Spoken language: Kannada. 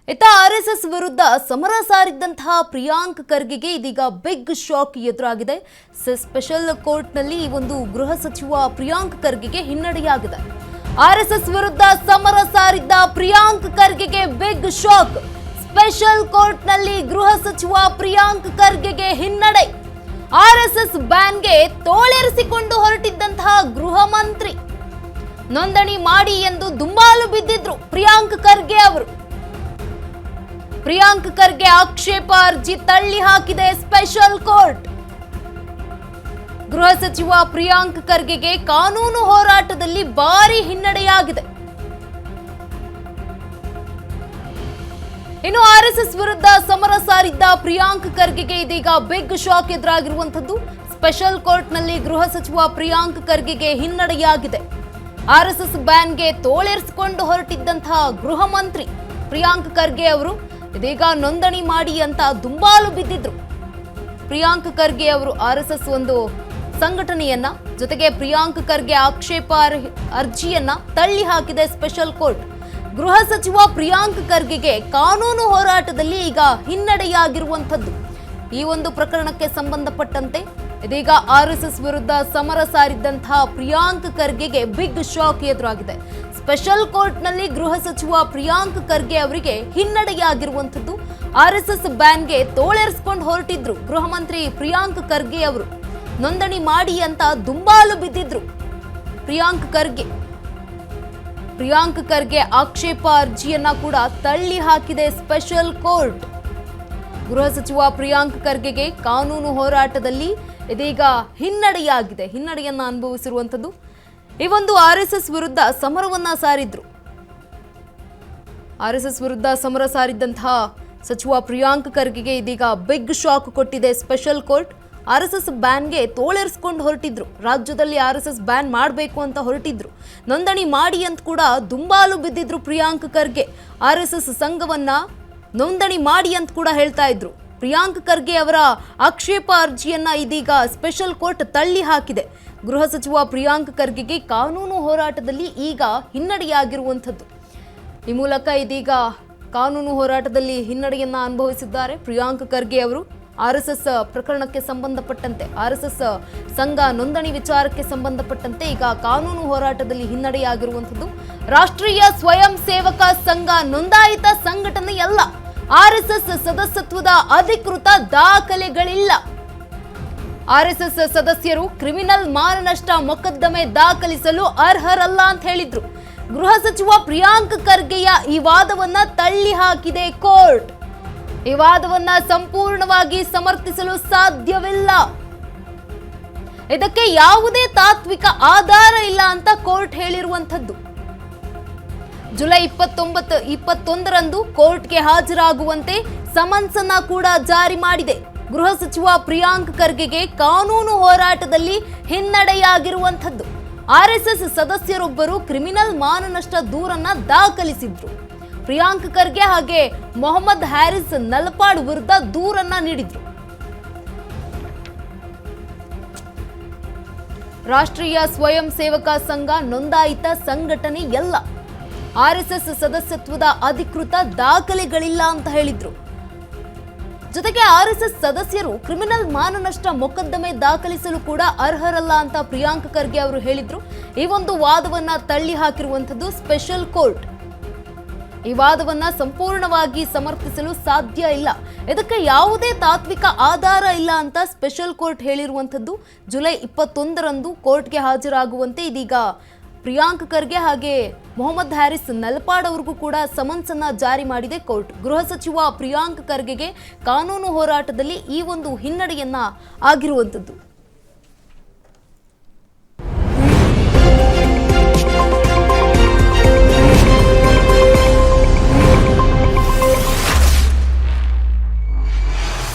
ಇತ್ತ ಆರ್ಎಸ್ಎಸ್ ವಿರುದ್ಧ ಸಮರ ಸಾರಿದ್ದಂತಹ ಪ್ರಿಯಾಂಕ್ ಖರ್ಗೆಗೆ ಇದೀಗ ಬಿಗ್ ಶಾಕ್ ಎದುರಾಗಿದೆ. ಸ್ಪೆಷಲ್ ಕೋರ್ಟ್ನಲ್ಲಿ ಈ ಒಂದು ಗೃಹ ಸಚಿವ ಪ್ರಿಯಾಂಕ್ ಖರ್ಗೆಗೆ ಹಿನ್ನಡೆಯಾಗಿದೆ. ಆರ್ಎಸ್ಎಸ್ ವಿರುದ್ಧ ಸಮರ ಸಾರಿದ್ದ ಪ್ರಿಯಾಂಕ್ ಖರ್ಗೆಗೆ ಬಿಗ್ ಶಾಕ್. ಸ್ಪೆಷಲ್ ಕೋರ್ಟ್ನಲ್ಲಿ ಗೃಹ ಸಚಿವ ಪ್ರಿಯಾಂಕ್ ಖರ್ಗೆಗೆ ಹಿನ್ನಡೆ. ಆರ್ಎಸ್ಎಸ್ ಬ್ಯಾನ್ಗೆ ತೋಳೇರಿಸಿಕೊಂಡು ಹೊರಟಿದ್ದಂತಹ ಗೃಹ ಮಂತ್ರಿ ನೋಂದಣಿ ಮಾಡಿ ಎಂದು ದುಂಬಾಲು ಬಿದ್ದಿದ್ರು ಪ್ರಿಯಾಂಕ್ ಖರ್ಗೆ ಅವರು. ಪ್ರಿಯಾಂಕ್ ಖರ್ಗೆ ಆಕ್ಷೇಪ ಅರ್ಜಿ ತಳ್ಳಿ ಹಾಕಿದೆ ಸ್ಪೆಷಲ್ ಕೋರ್ಟ್. ಗೃಹ ಸಚಿವ ಪ್ರಿಯಾಂಕ್ ಖರ್ಗೆಗೆ ಕಾನೂನು ಹೋರಾಟದಲ್ಲಿ ಭಾರಿ ಹಿನ್ನಡೆಯಾಗಿದೆ. ಇನ್ನು ಆರ್ಎಸ್ಎಸ್ ವಿರುದ್ಧ ಸಮರ ಸಾರಿದ್ದ ಪ್ರಿಯಾಂಕ್ ಖರ್ಗೆಗೆ ಇದೀಗ ಬಿಗ್ ಶಾಕ್ ಎದುರಾಗಿರುವಂತದ್ದು. ಸ್ಪೆಷಲ್ ಕೋರ್ಟ್ನಲ್ಲಿ ಗೃಹ ಸಚಿವ ಪ್ರಿಯಾಂಕ್ ಖರ್ಗೆಗೆ ಹಿನ್ನಡೆಯಾಗಿದೆ. ಆರ್ಎಸ್ಎಸ್ ಬ್ಯಾನ್ಗೆ ತೋಳೇರಿಸಿಕೊಂಡು ಹೊರಟಿದ್ದಂತಹ ಗೃಹ ಮಂತ್ರಿ ಪ್ರಿಯಾಂಕ್ ಖರ್ಗೆ ಅವರು ಇದೀಗ ನೋಂದಣಿ ಮಾಡಿ ಅಂತ ದುಂಬಾಲು ಬಿದ್ದಿದ್ರು. ಪ್ರಿಯಾಂಕ್ ಖರ್ಗೆ ಅವರು ಆರ್ಎಸ್ಎಸ್ ಒಂದು ಸಂಘಟನೆಯನ್ನ, ಜೊತೆಗೆ ಪ್ರಿಯಾಂಕ್ ಖರ್ಗೆ ಆಕ್ಷೇಪ ಅರ್ಜಿಯನ್ನ ತಳ್ಳಿ ಹಾಕಿದೆ ಸ್ಪೆಷಲ್ ಕೋರ್ಟ್. ಗೃಹ ಸಚಿವ ಪ್ರಿಯಾಂಕ್ ಖರ್ಗೆಗೆ ಕಾನೂನು ಹೋರಾಟದಲ್ಲಿ ಈಗ ಹಿನ್ನಡೆಯಾಗಿರುವಂಥದ್ದು. ಈ ಒಂದು ಪ್ರಕರಣಕ್ಕೆ ಸಂಬಂಧಪಟ್ಟಂತೆ ಇದೀಗ ಆರ್ಎಸ್ಎಸ್ ವಿರುದ್ಧ ಸಮರ ಸಾರಿದ್ದಂತಹ ಪ್ರಿಯಾಂಕ್ ಖರ್ಗೆಗೆ ಬಿಗ್ ಶಾಕ್ ಎದುರಾಗಿದೆ. ಸ್ಪೆಷಲ್ ಕೋರ್ಟ್ನಲ್ಲಿ ಗೃಹ ಸಚಿವ ಪ್ರಿಯಾಂಕ್ ಖರ್ಗೆ ಅವರಿಗೆ ಹಿನ್ನಡೆಯಾಗಿರುವಂಥದ್ದು. ಆರ್ಎಸ್ಎಸ್ ಬ್ಯಾನ್ಗೆ ತೋಳೇರಿಸಿಕೊಂಡು ಹೊರಟಿದ್ರು ಗೃಹ ಮಂತ್ರಿ ಪ್ರಿಯಾಂಕ್ ಖರ್ಗೆ ಅವರು. ನೋಂದಣಿ ಮಾಡಿ ಅಂತ ದುಂಬಾಲು ಬಿದ್ದಿದ್ರು ಪ್ರಿಯಾಂಕ್ ಖರ್ಗೆ. ಪ್ರಿಯಾಂಕ್ ಖರ್ಗೆ ಆಕ್ಷೇಪ ಅರ್ಜಿಯನ್ನ ಕೂಡ ತಳ್ಳಿ ಹಾಕಿದೆ ಸ್ಪೆಷಲ್ ಕೋರ್ಟ್. ಗೃಹ ಸಚಿವ ಪ್ರಿಯಾಂಕ್ ಖರ್ಗೆಗೆ ಕಾನೂನು ಹೋರಾಟದಲ್ಲಿ ಇದೀಗ ಹಿನ್ನಡೆಯಾಗಿದೆ. ಹಿನ್ನಡೆಯನ್ನ ಅನುಭವಿಸಿರುವಂಥದ್ದು. ಈ ಒಂದು ಆರ್ಎಸ್ಎಸ್ ವಿರುದ್ಧ ಸಮರವನ್ನ ಸಾರಿದ್ರು. ಆರ್ಎಸ್ಎಸ್ ವಿರುದ್ಧ ಸಮರ ಸಾರಿದ್ದಂತಹ ಸಚಿವ ಪ್ರಿಯಾಂಕ್ ಖರ್ಗೆಗೆ ಇದೀಗ ಬಿಗ್ ಶಾಕ್ ಕೊಟ್ಟಿದೆ ಸ್ಪೆಷಲ್ ಕೋರ್ಟ್. ಆರ್ಎಸ್ಎಸ್ ಬ್ಯಾನ್ಗೆ ತೋಳೇರಿಸಿಕೊಂಡು ಹೊರಟಿದ್ರು. ರಾಜ್ಯದಲ್ಲಿ ಆರ್ಎಸ್ಎಸ್ ಬ್ಯಾನ್ ಮಾಡಬೇಕು ಅಂತ ಹೊರಟಿದ್ರು. ನೋಂದಣಿ ಮಾಡಿ ಅಂತ ಕೂಡ ದುಂಬಾಲು ಬಿದ್ದಿದ್ರು ಪ್ರಿಯಾಂಕ್ ಖರ್ಗೆ. ಆರ್ಎಸ್ಎಸ್ ಸಂಘವನ್ನ ನೋಂದಣಿ ಮಾಡಿ ಅಂತ ಕೂಡ ಹೇಳ್ತಾ ಇದ್ರು. ಪ್ರಿಯಾಂಕ್ ಖರ್ಗೆ ಅವರ ಆಕ್ಷೇಪ ಅರ್ಜಿಯನ್ನ ಇದೀಗ ಸ್ಪೆಷಲ್ ಕೋರ್ಟ್ ತಳ್ಳಿ ಹಾಕಿದೆ. ಗೃಹ ಸಚಿವ ಪ್ರಿಯಾಂಕ್ ಖರ್ಗೆಗೆ ಕಾನೂನು ಹೋರಾಟದಲ್ಲಿ ಈಗ ಹಿನ್ನಡೆಯಾಗಿರುವಂಥದ್ದು. ಈ ಮೂಲಕ ಇದೀಗ ಕಾನೂನು ಹೋರಾಟದಲ್ಲಿ ಹಿನ್ನಡೆಯನ್ನ ಅನುಭವಿಸಿದ್ದಾರೆ ಪ್ರಿಯಾಂಕ್ ಖರ್ಗೆ ಅವರು. ಆರ್ಎಸ್ಎಸ್ ಪ್ರಕರಣಕ್ಕೆ ಸಂಬಂಧಪಟ್ಟಂತೆ, ಆರ್ಎಸ್ಎಸ್ ಸಂಘ ನೋಂದಣಿ ವಿಚಾರಕ್ಕೆ ಸಂಬಂಧಪಟ್ಟಂತೆ ಈಗ ಕಾನೂನು ಹೋರಾಟದಲ್ಲಿ ಹಿನ್ನಡೆಯಾಗಿರುವಂಥದ್ದು. ರಾಷ್ಟ್ರೀಯ ಸ್ವಯಂ ಸೇವಕ ಸಂಘ ನೋಂದಾಯಿತ ಸಂಘಟನೆಯಲ್ಲ. ಆರ್ಎಸ್ಎಸ್ ಸದಸ್ಯತ್ವದ ಅಧಿಕೃತ ದಾಖಲೆಗಳಿಲ್ಲ. ಆರ್ಎಸ್ಎಸ್ ಸದಸ್ಯರು ಕ್ರಿಮಿನಲ್ ಮಾನನಷ್ಟ ಮೊಕದ್ದಮೆ ದಾಖಲಿಸಲು ಅರ್ಹರಲ್ಲ ಅಂತ ಹೇಳಿದ್ರು. ಗೃಹ ಸಚಿವ ಪ್ರಿಯಾಂಕ್ ಖರ್ಗೆಯ ಈ ವಾದವನ್ನ ತಳ್ಳಿ ಹಾಕಿದೆ ಕೋರ್ಟ್. ಈ ವಾದವನ್ನ ಸಂಪೂರ್ಣವಾಗಿ ಸಮರ್ಥಿಸಲು ಸಾಧ್ಯವಿಲ್ಲ. ಇದಕ್ಕೆ ಯಾವುದೇ ತಾತ್ವಿಕ ಆಧಾರ ಇಲ್ಲ ಅಂತ ಕೋರ್ಟ್ ಹೇಳಿರುವಂಥದ್ದು. ಜುಲೈ 21ರಂದು ಕೋರ್ಟ್ಗೆ ಹಾಜರಾಗುವಂತೆ ಸಮನ್ಸ್ ಅನ್ನ ಕೂಡ ಜಾರಿ ಮಾಡಿದೆ. ಗೃಹ ಸಚಿವ ಪ್ರಿಯಾಂಕ್ ಖರ್ಗೆಗೆ ಕಾನೂನು ಹೋರಾಟದಲ್ಲಿ ಹಿನ್ನಡೆಯಾಗಿರುವಂಥದ್ದು. ಆರ್ಎಸ್ಎಸ್ ಸದಸ್ಯರೊಬ್ಬರು ಕ್ರಿಮಿನಲ್ ಮಾನನಷ್ಟ ದೂರನ್ನ ದಾಖಲಿಸಿದ್ರು. ಪ್ರಿಯಾಂಕ್ ಖರ್ಗೆ ಹಾಗೆ ಮೊಹಮ್ಮದ್ ಹ್ಯಾರಿಸ್ ನಲ್ಪಾಡ್ ವಿರುದ್ಧ ದೂರನ್ನ ನೀಡಿದ್ರು. ರಾಷ್ಟ್ರೀಯ ಸ್ವಯಂ ಸೇವಕ ಸಂಘ ನೋಂದಾಯಿತ ಸಂಘಟನೆ ಎಲ್ಲ. ಆರ್ಎಸ್ಎಸ್ ಸದಸ್ಯತ್ವದ ಅಧಿಕೃತ ದಾಖಲೆಗಳಿಲ್ಲ ಅಂತ ಹೇಳಿದ್ರು. ಜೊತೆಗೆ ಆರ್ಎಸ್ಎಸ್ ಸದಸ್ಯರು ಕ್ರಿಮಿನಲ್ ಮಾನನಷ್ಟ ಮೊಕದ್ದಮೆ ದಾಖಲಿಸಲು ಕೂಡ ಅರ್ಹರಲ್ಲ ಅಂತ ಪ್ರಿಯಾಂಕ್ ಖರ್ಗೆ ಅವರು ಹೇಳಿದ್ರು. ಈ ಒಂದು ವಾದವನ್ನ ತಳ್ಳಿ ಹಾಕಿರುವಂಥದ್ದು ಸ್ಪೆಷಲ್ ಕೋರ್ಟ್. ಈ ವಾದವನ್ನ ಸಂಪೂರ್ಣವಾಗಿ ಸಮರ್ಥಿಸಲು ಸಾಧ್ಯ ಇಲ್ಲ. ಇದಕ್ಕೆ ಯಾವುದೇ ತಾತ್ವಿಕ ಆಧಾರ ಇಲ್ಲ ಅಂತ ಸ್ಪೆಷಲ್ ಕೋರ್ಟ್ ಹೇಳಿರುವಂಥದ್ದು. ಜುಲೈ 21ರಂದು ಕೋರ್ಟ್ಗೆ ಹಾಜರಾಗುವಂತೆ ಇದೀಗ ಪ್ರಿಯಾಂಕ್ ಖರ್ಗೆ ಹಾಗೆ ಮೊಹಮ್ಮದ್ ಹ್ಯಾರಿಸ್ ನಲ್ಪಾಡ್ ಅವ್ರಿಗೂ ಕೂಡ ಸಮನ್ಸ್ ಅನ್ನ ಜಾರಿ ಮಾಡಿದೆ ಕೋರ್ಟ್. ಗೃಹ ಸಚಿವ ಪ್ರಿಯಾಂಕ್ ಖರ್ಗೆಗೆ ಕಾನೂನು ಹೋರಾಟದಲ್ಲಿ ಈ ಒಂದು ಹಿನ್ನಡೆಯನ್ನ ಆಗಿರುವಂಥದ್ದು.